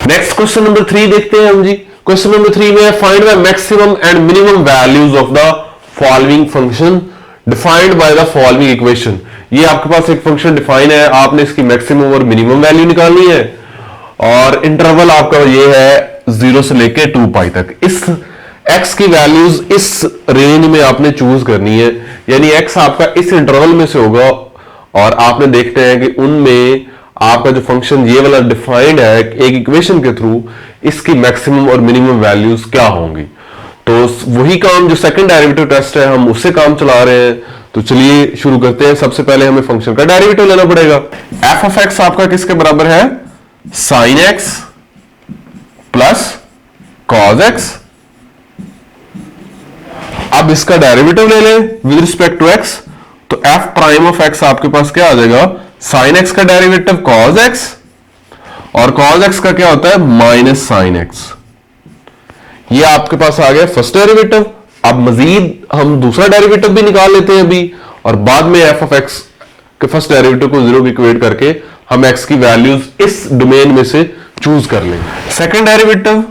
Next question number 3 देखते हैं हम जी। क्वेश्चन नंबर 3 में find the maximum and minimum values of the following function defined by the following equation. ये आपके पास एक फंक्शन डिफाइन है, आपने इसकी मैक्सिमम और मिनिमम वैल्यू निकालनी है और इंटरवल आपका ये है 0 से लेके 2 पाई तक। इस x की वैल्यूज इस रेंज में आपने चूज करनी है, यानी x आपका इस इंटरवल में से होगा और आपने देखते हैं कि उनमें आपका जो फंक्शन ये वाला डिफाइंड है एक इक्वेशन के थ्रू, इसकी मैक्सिमम और मिनिमम वैल्यूज क्या होंगी। तो वही काम जो सेकंड डेरिवेटिव टेस्ट है हम उससे काम चला रहे हैं। तो चलिए शुरू करते हैं। सबसे पहले हमें फंक्शन का डेरिवेटिव लेना पड़ेगा। एफ ऑफ एक्स आपका किसके बराबर है? Sine x plus cos x. अब इसका डेरिवेटिव ले लें विद रिस्पेक्ट टू एक्स, तो एफ प्राइम ऑफ एक्स आपके पास क्या आ जाएगा? साइन एक्स का डेरिवेटिव कॉज एक्स, और कॉज एक्स का क्या होता है? Minus sine x. ये आपके पास आ गया फर्स्ट डेरिवेटिव। अब मजीद हम दूसरा डेरिवेटिव भी निकाल लेते हैं अभी, और बाद में एफ ऑफ एक्स के फर्स्ट डेरिवेटिव को 0 की इक्वेट करके हम एक्स की वैल्यूज इस डोमेन में से चूज कर लेंगे। Second derivative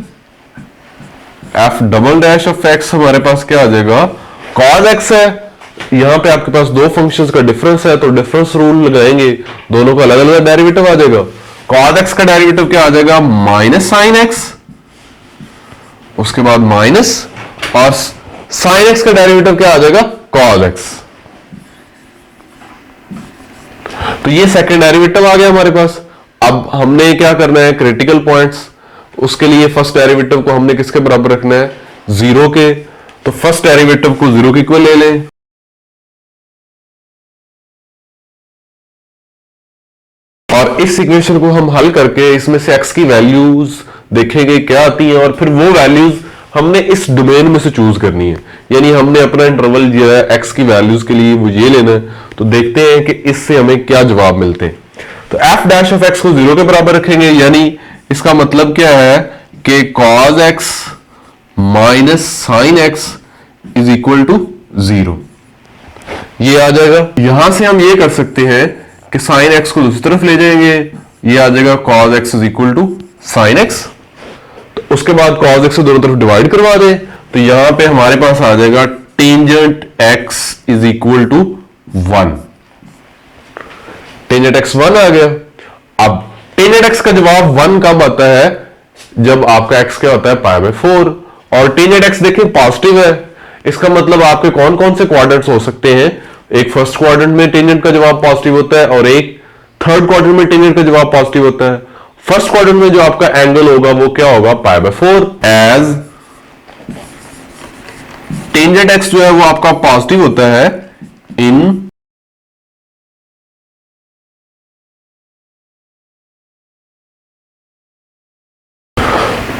F double dash of x हमारे पास क्या आ जाएगा? कॉज एक्स है, यहां पे आपके पास दो फंक्शंस का डिफरेंस है तो डिफरेंस रूल लगाएंगे, दोनों का अलग अलग डेरिवेटिव आ जाएगा। कॉज एक्स का डेरिवेटिव क्या आ जाएगा? माइनस साइन एक्स, उसके बाद माइनस, और साइन एक्स का डेरिवेटिव क्या आ जाएगा? Cos x. तो ये सेकंड डेरिवेटिव आ गया हमारे पास। अब हमने क्या करना है? क्रिटिकल पॉइंट्स, उसके लिए फर्स्ट डेरिवेटिव को हमने किसके बराबर रखना है? 0 के। तो फर्स्ट डेरिवेटिव को 0 के इक्वल ले लें, और इस इक्वेशन को हम हल करके इसमें से x की वैल्यूज देखेंगे क्या आती है, और फिर वो वैल्यूज हमने इस डोमेन में से चूज करनी है। यानी हमने अपना इंटरवल जो है x की वैल्यूज के लिए वो ये लेना है। तो देखते हैं कि इससे हमें क्या जवाब मिलते हैं। तो f डैश ऑफ x को 0 के बराबर रखेंगे, यानी इसका मतलब क्या है कि cos x minus sine x is equal to 0। ये आ जाएगा। यहां से हम ये कर सकते हैं कि साइन एक्स को दूसरी तरफ ले जाएंगे, ये आ जाएगा cos x is equal to sine x. तो उसके बाद cos x को दोनों तरफ डिवाइड करवा दें, तो यहां पे हमारे पास आ जाएगा tangent x is equal to 1। Tangent x 1 आ गया। अब टेंजेंट x का जवाब 1 कब आता है? जब आपका x क्या होता है? पाई बाय 4। और टेंजेंट x देखें पॉजिटिव है, इसका मतलब आपके कौन कौन से क्वाड्रेंट्स हो सकते हैं? एक फर्स्ट क्वाड्रेंट में टेंजेंट का जवाब पॉजिटिव होता है, और एक थर्ड क्वाड्रेंट में टेंजेंट का जवाब पॉजिटिव होता है। फर्स्ट क्वाड्रेंट में जो आपका एंगल होगा वो क्या होगा? Pi by 4। As tangent x जो है वो आपका पॉजिटिव होता है इन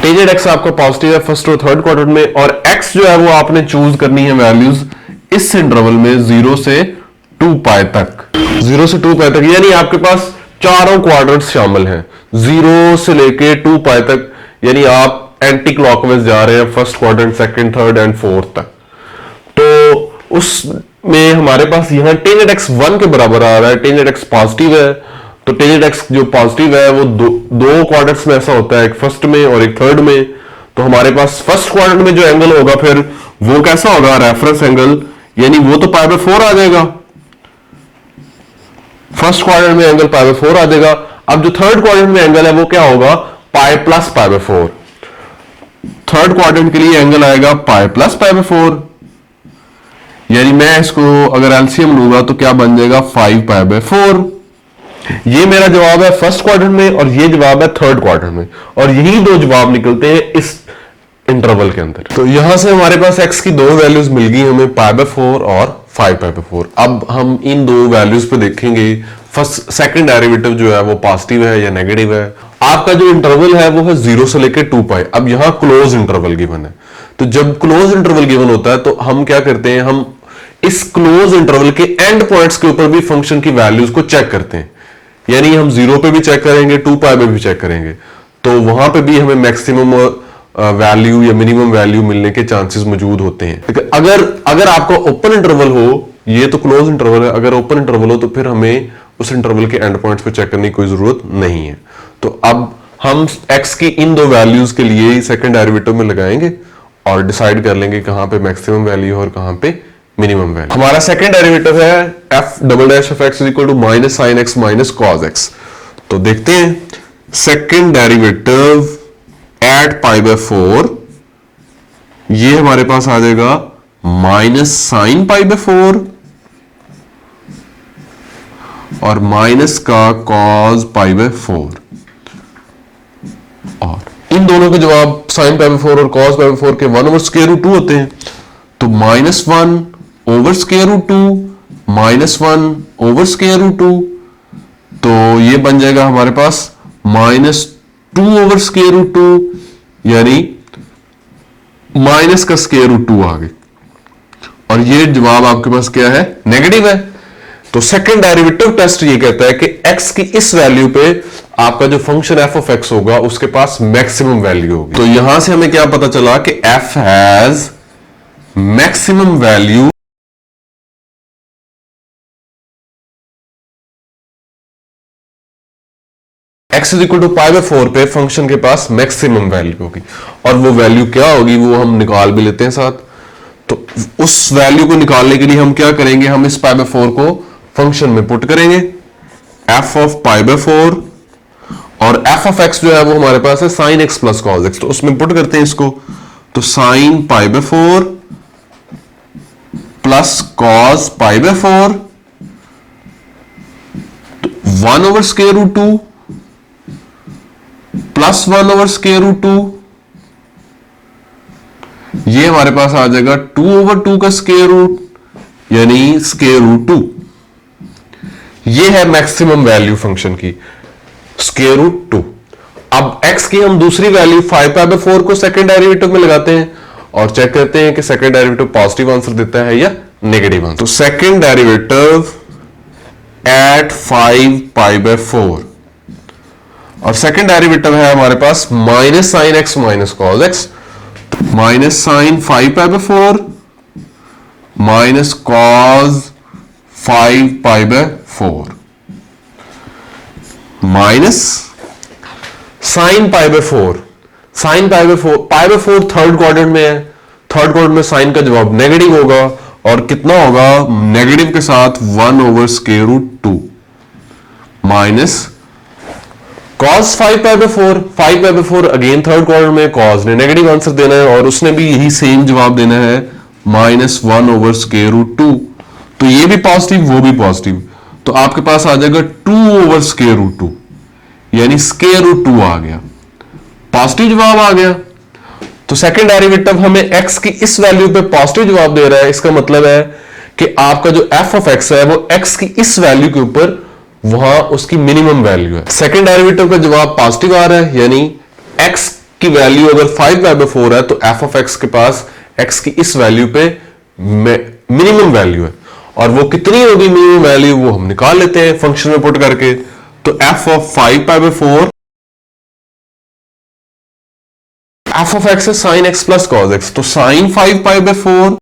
टेंजेंट x आपका पॉजिटिव है फर्स्ट और थर्ड क्वाड्रेंट में, और x जो है वो आपने चूज करनी है वैल्यूज इस इंटरवल में 0 से 2 पाई तक। 0 से 2 पाई तक यानी आपके पास चारों क्वाड्रेंट्स शामिल हैं, 0 से लेके 2 पाई तक। यानी आप एंटी क्लॉकवाइज जा रहे हैं first quadrant, second, third and fourth तक। तो उसमें हमारे पास यहां टेंजेंट x 1 के बराबर आ रहा है, टेंजेंट x पॉजिटिव है। तो टेंजेंट x जो पॉजिटिव है वो दो क्वाड्रेंट्स में ऐसा होता है, एक फर्स्ट में और एक थर्ड में। तो हमारे पास फर्स्ट क्वाड्रेंट में जो एंगल होगा फिर वो कैसा होगा? रेफरेंस एंगल, यानी वो तो पाई बाय 4 आ जाएगा। फर्स्ट क्वाड्रेंट में एंगल पाई बाय 4 आ जाएगा। अब जो थर्ड क्वाड्रेंट में एंगल है वो क्या होगा? Pi plus pi by 4। Third quadrant के लिए एंगल आएगा पाई प्लस पाई बाय 4, यानी मैं इसको अगर एलसीएम लूंगा तो क्या बन जाएगा? 5 पाई बाय 4। ये मेरा जवाब है फर्स्ट क्वाड्रेंट में, और ये जवाब है थर्ड क्वाड्रेंट में, और यही दो जवाब निकलते हैं इस इंटरवल के अंदर। तो यहां से हमारे पास x की दो वैल्यूज मिल गई हमें, पाई बाय 4 और 5 पाई बाय 4। अब हम इन दो वैल्यूज पे देखेंगे फर्स्ट सेकंड डेरिवेटिव जो है वो पॉजिटिव है या नेगेटिव है। आपका जो इंटरवल है वो है 0 से लेकर 2 पाई। अब यहां क्लोज इंटरवल गिवन है, तो जब क्लोज इंटरवल गिवन होता है तो हम क्या करते हैं? हम इस क्लोज इंटरवल के एंड पॉइंट्स के ऊपर भी फंक्शन की वैल्यूज को चेक करते हैं। यानी हम 0 पे भी चेक करेंगे, 2 पाई पे भी चेक करेंगे, तो वहां पे भी हमें मैक्सिमम वैल्यू या मिनिमम वैल्यू मिलने के चांसेस मौजूद होते हैं। अगर आपका ओपन इंटरवल हो, ये तो क्लोज इंटरवल है, अगर ओपन इंटरवल हो तो फिर हमें उस इंटरवल के एंड पॉइंट्स को चेक करने की कोई जरूरत नहीं है। तो अब हम x की इन दो वैल्यूज के लिए सेकंड डेरिवेटिव में लगाएंगे और डिसाइड कर लेंगे कहां पे मैक्सिमम वैल्यू और कहां पे मिनिमम वैल्यू। हमारा सेकंड डेरिवेटिव है f double dash of x equal to minus sine x minus cos x। तो देखते हैं second derivative at pi by 4, ये हमारे पास आ जाएगा माइनस साइन पाई बाय 4 और माइनस का कॉस पाई बाय 4। और इन दोनों के जवाब साइन पाई बाय 4 और कॉस पाई बाय 4 के 1 ओवर स्क्वायर रूट 2 होते हैं। तो minus 1 over square root 2 minus 1 over square root 2, तो ये बन जाएगा हमारे पास माइनस 2 ओवर स्क्वायर रूट 2, यानी माइनस का स्क्वायर रूट 2 आ गए। और ये जवाब आपके पास क्या है? नेगेटिव है। तो सेकंड डेरिवेटिव टेस्ट ये कहता है कि x की इस वैल्यू पे आपका जो फंक्शन f ऑफ x होगा उसके पास मैक्सिमम वैल्यू होगी। तो यहां से हमें क्या पता चला कि f has maximum value x is equal to pi by 4 पे फंक्शन के पास मैक्सिमम वैल्यू होगी। और वो वैल्यू क्या होगी वो हम निकाल भी लेते हैं साथ। तो उस वैल्यू को निकालने के लिए हम क्या करेंगे, हम इस पाई बाय 4 को फंक्शन में पुट करेंगे f ऑफ पाई बाय 4 और f ऑफ x जो है वो हमारे पास है sine x plus cos x। तो उसमें पुट करते हैं इसको, तो sine pi by 4 plus cos pi by 4, तो 1 over square root 2 plus 1 over square root 2, ये हमारे पास आ जाएगा 2 ओवर 2 का स्क्वायर रूट, यानी स्क्वायर रूट 2। ये है मैक्सिमम वैल्यू फंक्शन की, स्क्वायर रूट 2। अब x की हम दूसरी वैल्यू 5 पाई बाय 4 को सेकंड डेरिवेटिव में लगाते हैं और चेक करते हैं कि सेकंड डेरिवेटिव पॉजिटिव आंसर देता है या नेगेटिव आंसर। तो second derivative at 5 pi by 4 और सेकंड डेरिवेटिव है हमारे पास minus sine x minus cos x, minus sine 5 pi by 4 minus cos 5 pi by 4 minus sine pi by 4। Sine pi by 4 third quadrant में है, third quadrant में sign का जवाब negative होगा और कितना होगा, नेगेटिव के साथ 1 over square root 2 minus cos 5 pi by 4। 5 pi by 4 again third quadrant में, कॉस ने नेगेटिव आंसर देना है और उसने भी यही सेम जवाब देना है माइनस 1 ओवर स्क्वायर रूट 2। तो ये भी पॉजिटिव वो भी पॉजिटिव, तो आपके पास आ जाएगा 2 ओवर स्क्वायर रूट 2, यानी स्क्वायर रूट 2 आ गया, पॉजिटिव जवाब आ गया। तो सेकंड डेरिवेटिव हमें x की इस वैल्यू पे पॉजिटिव जवाब दे रहा है। इसका मतलब है कि आपका जो f ऑफ x है वो x की इस वैल्यू के ऊपर वहां उसकी मिनिमम वैल्यू है। सेकंड डेरिवेटिव का जवाब पॉजिटिव आ रहा है, यानी x की वैल्यू अगर 5 बाय 4 है तो f ऑफ x के पास x की इस वैल्यू पे मिनिमम वैल्यू है। और वो कितनी होगी मिनिमम वैल्यू वो हम निकाल लेते हैं फंक्शन में पुट करके। तो f of 5 pi by 4, f of x है sine x plus cos x, तो sine 5 pi by 4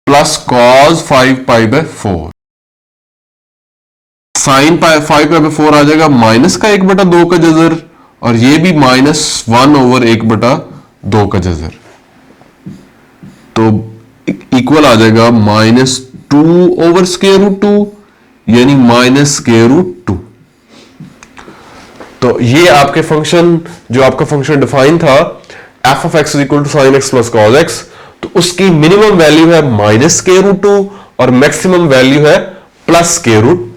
plus cos 5 pi by 4, sine 5 pi by 4 आ जाएगा माइनस का 1/2 का जजर और ये भी माइनस 1 ओवर 1/2 का जजर, तो इक्वल आ जाएगा माइनस 2 ओवर स्क्वायर रूट 2, यानी माइनस स्क्वायर रूट 2। तो ये आपके फंक्शन, जो आपका फंक्शन डिफाइन था f of x equal to sine x plus cos x, तो उसकी मिनिमम वैल्यू है माइनस स्क्वायर रूट 2 और मैक्सिमम वैल्यू है प्लस स्क्वायर रूट